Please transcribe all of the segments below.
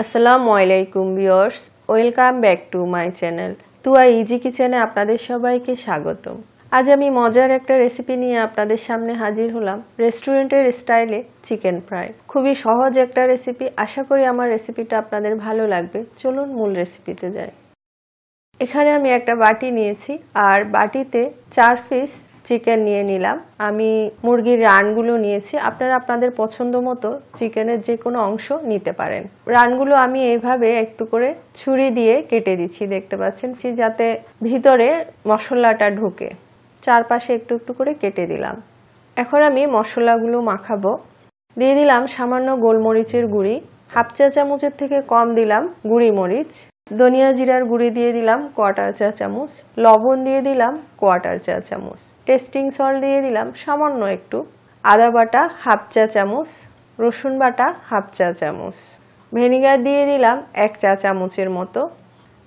আসসালামু আলাইকুম viewers, welcome back to my channel Tuya easy কিচেনে আপনাদের সবাইকে স্বাগতম। আজ আমি মজার একটা রেসিপি নিয়ে আপনাদের সামনে হাজির হলাম। রেস্টুরেন্টের স্টাইলে চিকেন ফ্রাই। খুবই সহজ একটা রেসিপি, আশা করি আমার রেসিপিটা আপনাদের ভালো লাগবে। চলুন মূল রেসিপিতে যাই। এখানে আমি একটা বাটি নিয়েছি আর বাটিতে 4 পিস চিকেন নিয়ে নিলাম। আমি মুরগির রানগুলো নিয়েছি, আপনারা আপনাদের পছন্দ মতো চিকেনের যে কোনো অংশ নিতে পারেন। রানগুলো আমি এইভাবে একটু করে ছুরি দিয়ে কেটে দিচ্ছি, দেখতে পাচ্ছেন, যাতে ভিতরে মশলাটা ঢুকে। চারপাশে একটু একটু করে কেটে দিলাম। এখন আমি মশলাগুলো মাখাবো। দিয়ে দিলাম সামান্য গোলমরিচের গুঁড়ি, হাফ চা চামচের থেকে কম দিলাম গুঁড়ি মরিচ। ধনিয়া জিরার গুঁড়ি দিয়ে দিলাম 1/4 চা চামচ, লবণ দিয়ে দিলাম 1/4 চা চামচ, টেস্টিং সল্ট দিয়ে দিলাম সামান্য একটু, আদা বাটা হাফ চা চামচ, রসুন বাটা হাফ চা চামচ, ভিনেগার দিয়ে দিলাম 1 চা চামচের মতো,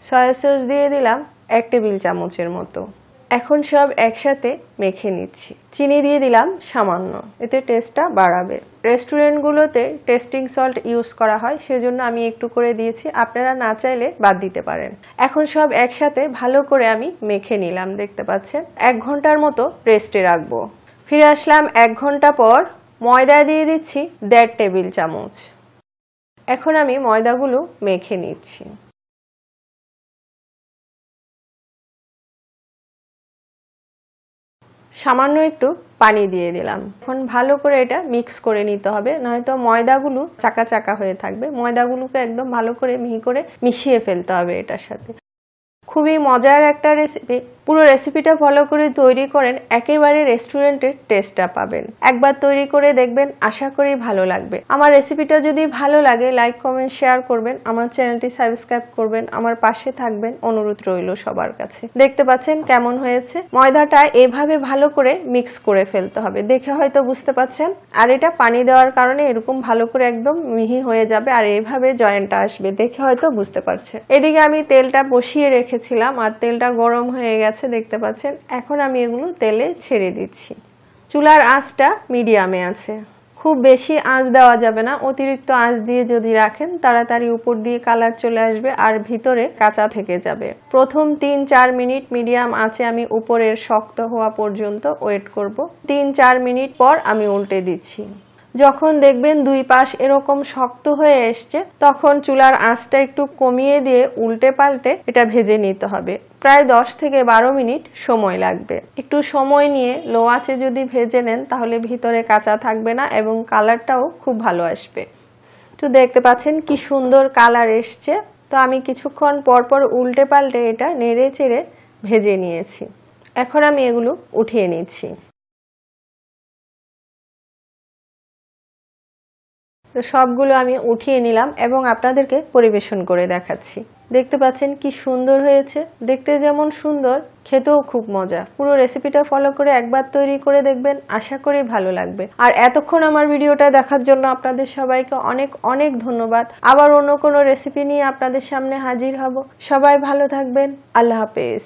সয়া সস দিয়ে দিলাম 1 টেবিল চামচের মতো। এখন সব একসাথে মেখে নিচ্ছি। চিনি দিয়ে দিলাম সামান্য, এতে টেস্টটা বাড়াবে। রেস্টুরেন্টগুলোতে টেস্টিং সল্ট ইউজ করা হয়, সেজন্য আমি একটু করে দিয়েছি, আপনারা না চাইলে বাদ দিতে পারেন। এখন সব একসাথে ভালো করে আমি মেখে নিলাম, দেখতে পাচ্ছেন। 1 ঘন্টার মতো রেস্টে রাখবো। ফিরে আসলাম 1 ঘন্টা পর। ময়দা দিয়ে দিচ্ছি 1.5 টেবিল চামচ। এখন আমি ময়দাগুলো মেখে নিচ্ছি। সামান্য একটু পানি দিয়ে দিলাম। এখন ভালো করে এটা মিক্স করে নিতে হবে, নয়তো ময়দাগুলো চাকা চাকা হয়ে থাকবে। ময়দাগুলোকে একদম ভালো করে মিহি করে মিশিয়ে ফেলতে হবে এটার সাথে। খুবই মজার একটা রেসিপি। পুরো রেসিপিটা ফলো করে তৈরি করেন, একেবারে রেস্টুরেন্টের টেস্টটা পাবেন। একবার তৈরি করে দেখবেন, আশা করি ভালো লাগবে। আমার রেসিপিটা যদি ভালো লাগে লাইক কমেন্ট শেয়ার করবেন, আমার চ্যানেলটি সাবস্ক্রাইব করবেন, আমার পাশে থাকবেন, অনুরোধ রইল সবার কাছে। দেখতে পাচ্ছেন কেমন হয়েছে। ময়দাটা এভাবে ভালো করে মিক্স করে ফেলতে হবে, দেখে হয়তো বুঝতে পাচ্ছেন। আর এটা পানি দেওয়ার কারণে এরকম ভালো করে একদম মিহি হয়ে যাবে, আর এইভাবে জয়েন্টটা আসবে, দেখে হয়তো বুঝতে পারছেন। এদিকে আমি তেলটা বসিয়ে রেখেছিলাম আর তেলটা গরম হয়ে গেছে, দেখতে পাচ্ছেন। এখন আমি এগুলো তেলে ছেড়ে দিচ্ছি। চুলার আঁচটা মিডিয়ামে আছে, খুব বেশি আঁচ দেওয়া যাবে না। অতিরিক্ত আঁচ দিয়ে যদি রাখেন তাড়াতাড়ি উপর দিয়ে কালার চলে আসবে আর ভিতরে কাঁচা থেকে যাবে। প্রথম 3-4 মিনিট মিডিয়াম আঁচে আমি উপরের শক্ত হওয়া পর্যন্ত ওয়েট করব। 3-4 মিনিট পর আমি উল্টে দিচ্ছি। যখন দেখবেন দুই পাশ এরকম শক্ত হয়ে এসছে, তখন চুলার আঁচটা একটু কমিয়ে দিয়ে উল্টে পাল্টে এটা ভেজে নিতে হবে। প্রায় 10 থেকে 12 মিনিট সময় লাগবে। একটু সময় নিয়ে লো আঁচে যদি ভেজে নেন তাহলে ভিতরে কাঁচা থাকবে না এবং কালারটাও খুব ভালো আসবে। তো দেখতে পাচ্ছেন কি সুন্দর কালার এসছে। তো আমি কিছুক্ষণ পর পর উল্টে পাল্টে এটা নেড়ে চেড়ে ভেজে নিয়েছি। এখন আমি এগুলো উঠিয়ে নিচ্ছি। তো সবগুলো আমি উঠিয়ে নিলাম এবং আপনাদেরকে পরিবেশন করে দেখাচ্ছি। দেখতে পাচ্ছেন কি সুন্দর হয়েছে। দেখতে যেমন সুন্দর, খেতেও খুব মজা। পুরো রেসিপিটা ফলো করে একবার তৈরি করে দেখবেন, আশা করি ভালো লাগবে। আর এতক্ষণ আমার ভিডিওটা দেখার জন্য আপনাদের সবাইকে অনেক অনেক ধন্যবাদ। আবার অন্য কোনো রেসিপি নিয়ে আপনাদের সামনে হাজির হব। সবাই ভালো থাকবেন। আল্লাহ হাফেজ।